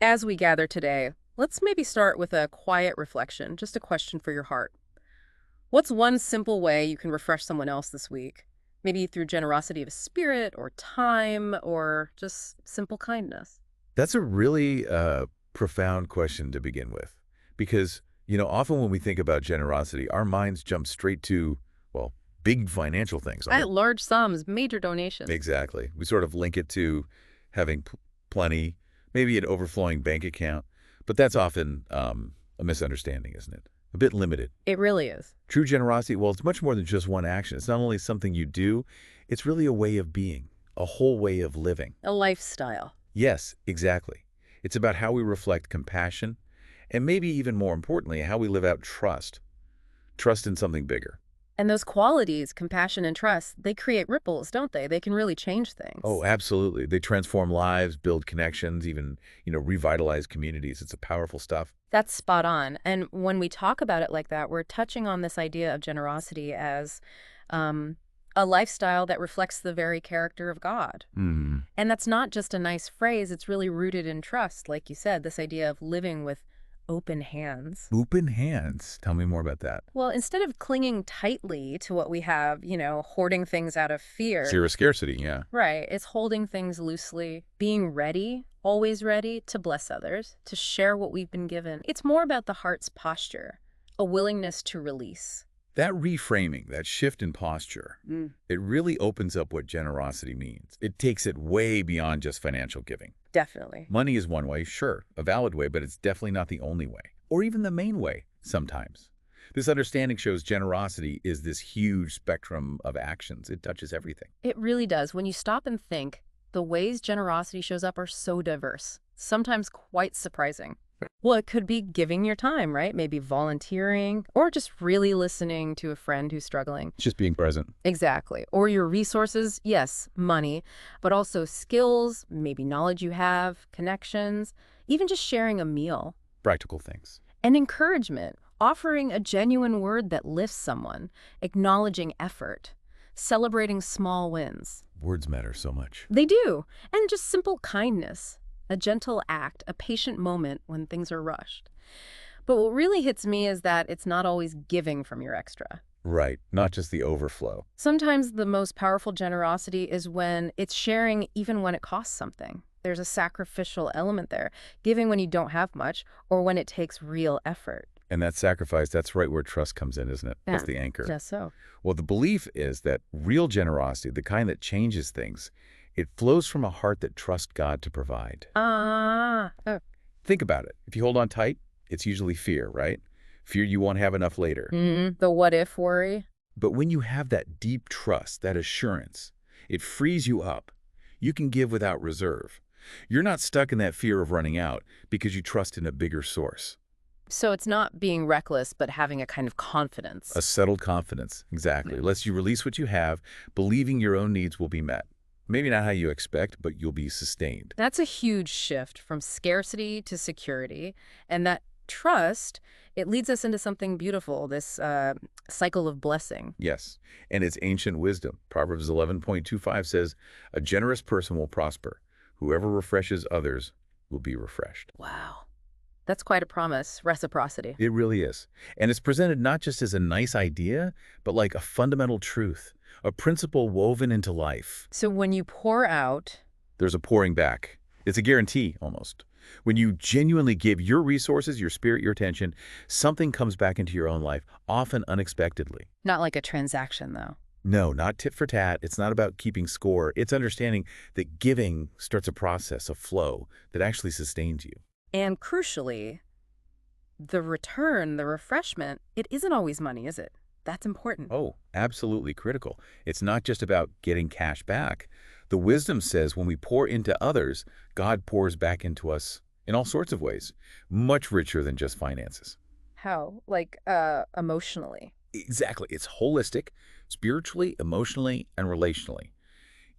As we gather today, let's maybe start with a quiet reflection, just a question for your heart. What's one simple way you can refresh someone else this week? Maybe through generosity of spirit or time or just simple kindness. That's a really profound question to begin with. Because, often when we think about generosity, our minds jump straight to, well, big financial things. At large sums, major donations. Exactly. We sort of link it to having plenty, maybe an overflowing bank account. But that's often a misunderstanding, isn't it? A bit limited. It really is. True generosity, well, it's much more than just one action. It's not only something you do, it's really a way of being, a whole way of living. A lifestyle. Yes, exactly. It's about how we reflect compassion, and maybe even more importantly, how we live out trust. Trust in something bigger. And those qualities, compassion and trust, they create ripples, don't they? They can really change Oh, things. absolutely. They transform lives, build connections, even, revitalize communities. It's a powerful stuff. That's spot on. And when we talk about it like that, we're touching on this idea of generosity as um, a lifestyle that reflects the very character of God. Hmm. And that's not just a nice phrase, it's really rooted in trust, like you said, this idea of living with open hands. Open hands. Tell me more about that. Well, instead of clinging tightly to what we have, hoarding things out of fear, Zero scarcity, yeah. right, it's holding things loosely, being ready, always ready to bless others, to share what we've been given. It's more about the heart's posture, a willingness to release. That reframing, that shift in posture, Mm. it really opens up what generosity means. It takes it way beyond just financial giving. Definitely. Money is one way, sure, a valid way, but it's definitely not the only way, or even the main way sometimes. This understanding shows generosity is this huge spectrum of actions. It touches everything. It really does. When you stop and think, the ways generosity shows up are so diverse, sometimes quite surprising. Well, it could be giving your time, right? Maybe volunteering, or just really listening to a friend who's struggling. It's just being present. Exactly. Or your resources, yes, money, but also skills, maybe knowledge you have, connections, even just sharing a meal. Practical things. And encouragement, offering a genuine word that lifts someone, acknowledging effort, celebrating small wins. Words matter so much. They do. And just simple kindness, a gentle act, a patient moment when things are rushed. But what really hits me is that it's not always giving from your extra. Right, not just the overflow. Sometimes the most powerful generosity is when it's sharing even when it costs something. There's a sacrificial element there, giving when you don't have much or when it takes real effort. And that sacrifice, that's right where trust comes in, isn't it? That's Yeah, the anchor. just so. Well, the belief is that real generosity, the kind that changes things, it flows from a heart that trusts God to provide. Oh, Think about it. If you hold on tight, it's usually fear, right? Fear you won't have enough later. the what if worry. But when you have that deep trust, that assurance, it frees you up. You can give without reserve. You're not stuck in that fear of running out because you trust in a bigger source. So it's not being reckless, but having a kind of confidence. A settled confidence, exactly. Lets you release what you have, believing your own needs will be met. Maybe not how you expect, but you'll be sustained. That's a huge shift from scarcity to security. And that trust, it leads us into something beautiful, this cycle of blessing. Yes, and it's ancient wisdom. Proverbs 11.25 says, "A generous person will prosper. Whoever refreshes others will be refreshed." Wow. That's quite a promise, reciprocity. It really is. And it's presented not just as a nice idea, but like a fundamental truth, a principle woven into life. So when you pour out, There's a pouring back. It's a guarantee, almost. When you genuinely give your resources, your spirit, your attention, something comes back into your own life, often unexpectedly. not like a transaction, though. No, not tit for tat. It's not about keeping score. It's understanding that giving starts a process, a flow that actually sustains you. And crucially, the return, the refreshment, it isn't always money, is it? That's important. Oh, absolutely critical. It's not just about getting cash back. The wisdom says when we pour into others, God pours back into us in all sorts of ways, much richer than just finances. How? Like, emotionally. Exactly. It's holistic, spiritually, emotionally, and relationally.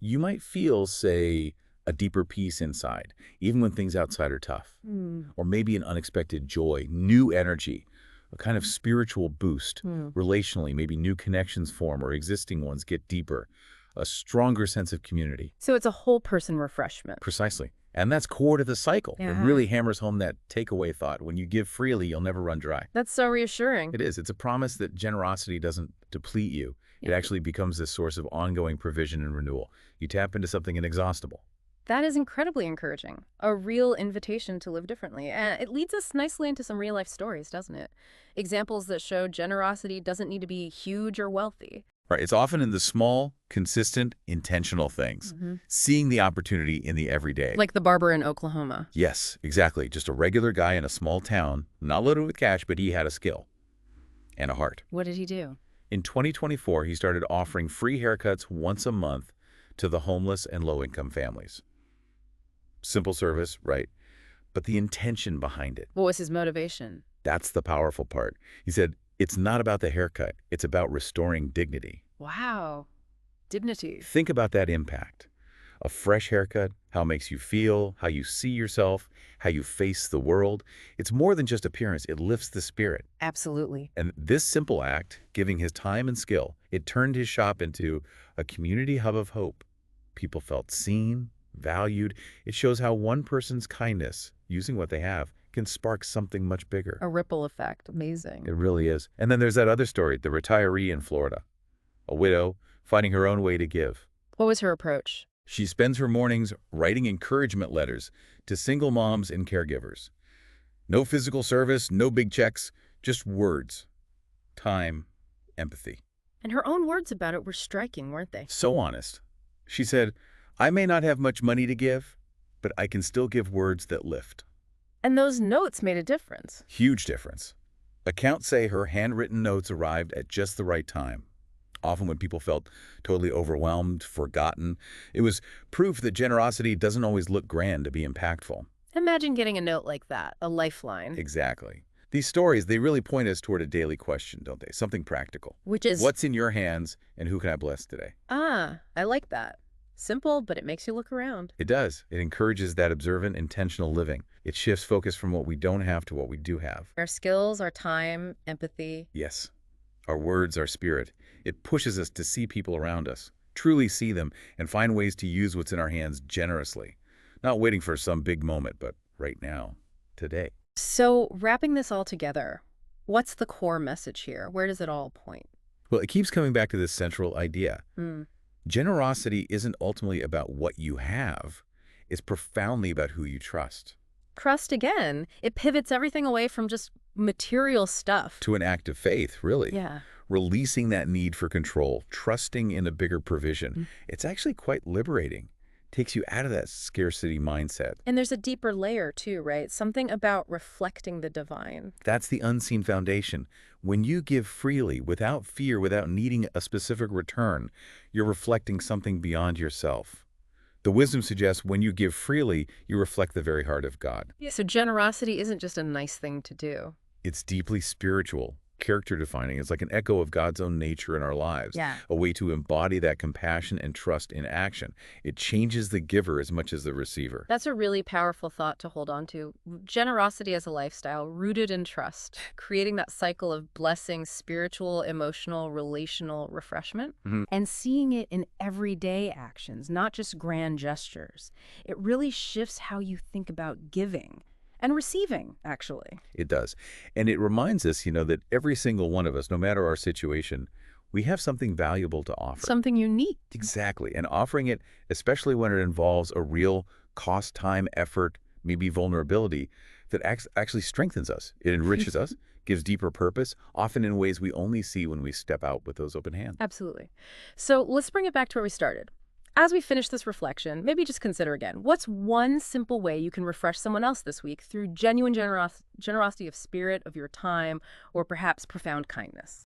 You might feel, say, a deeper peace inside, even when things outside are tough. Or maybe an unexpected joy, new energy, a kind of spiritual boost. Relationally, maybe new connections form or existing ones get deeper, a stronger sense of community. So it's a whole person refreshment. Precisely. And that's core to the cycle. It Yeah. really hammers home that takeaway thought. When you give freely, you'll never run dry. That's so reassuring. It is. It's a promise that generosity doesn't deplete you. It actually becomes this source of ongoing provision and renewal. You tap into something inexhaustible. That is incredibly encouraging. A real invitation to live differently. And it leads us nicely into some real life stories, doesn't it? Examples that show generosity doesn't need to be huge or wealthy. Right. It's often in the small, consistent, intentional things. Seeing the opportunity in the everyday. Like the barber in Oklahoma. Yes, exactly. Just a regular guy in a small town, not loaded with cash, but he had a skill and a heart. What did he do? In 2024, he started offering free haircuts once a month to the homeless and low-income families. Simple service, right? But the intention behind it, What was his motivation? that's the powerful part. He said, it's not about the haircut. It's about restoring dignity. Wow. Dignity. Think about that impact. A fresh haircut, how it makes you feel, how you see yourself, how you face the world. It's more than just appearance. It lifts the spirit. Absolutely. And this simple act, giving his time and skill, it turned his shop into a community hub of hope. People felt seen, valued. It shows how one person's kindness, using what they have, can spark something much bigger. A ripple effect. Amazing. It really is. And then there's that other story, the retiree in Florida. A widow finding her own way to give. What was her approach? She spends her mornings writing encouragement letters to single moms and caregivers. No physical service, no big checks, just words, time, empathy. And her own words about it were striking, weren't they? So honest. She said, I may not have much money to give, but I can still give words that lift. And those notes made a difference. Huge difference. Accounts say her handwritten notes arrived at just the right time. Often when people felt totally overwhelmed, forgotten. It was proof that generosity doesn't always look grand to be impactful. Imagine getting a note like that, a lifeline. Exactly. These stories, they really point us toward a daily question, don't they? Something practical. Which is... What's in your hands and who can I bless today? Ah, I like that. Simple, but it makes you look around. It does. It encourages that observant, intentional living. It shifts focus from what we don't have to what we do have. Our skills, our time, empathy. Yes. Our words, our spirit. It pushes us to see people around us, truly see them, and find ways to use what's in our hands generously. Not waiting for some big moment, but right now, today. So, wrapping this all together, what's the core message here? Where does it all point? Well, it keeps coming back to this central idea. Hmm. Generosity isn't ultimately about what you have. It's profoundly about who you trust. Trust again. It pivots everything away from just material stuff. To an act of faith, really. Yeah. Releasing that need for control, trusting in a bigger provision. It's actually quite liberating. Takes you out of that scarcity mindset. And there's a deeper layer too, right? Something about reflecting the divine. That's the unseen foundation. When you give freely, without fear, without needing a specific return, you're reflecting something beyond yourself. The wisdom suggests when you give freely, you reflect the very heart of God. Yeah. So generosity isn't just a nice thing to do. It's deeply spiritual, character defining. It's like an echo of God's own nature in our lives. Yeah. A way to embody that compassion and trust in action. It changes the giver as much as the receiver. That's a really powerful thought to hold on to. Generosity as a lifestyle rooted in trust, creating that cycle of blessing, spiritual, emotional, relational refreshment, and seeing it in everyday actions, not just grand gestures. It really shifts how you think about giving and receiving, actually. It does. And it reminds us, that every single one of us, no matter our situation, we have something valuable to offer. Something unique. Exactly. And offering it, especially when it involves a real cost, time, effort, maybe vulnerability, that actually strengthens us. It enriches us, gives deeper purpose, often in ways we only see when we step out with those open hands. Absolutely. So let's bring it back to where we started. As we finish this reflection, maybe just consider again, what's one simple way you can refresh someone else this week through genuine generosity of spirit, of your time, or perhaps profound kindness?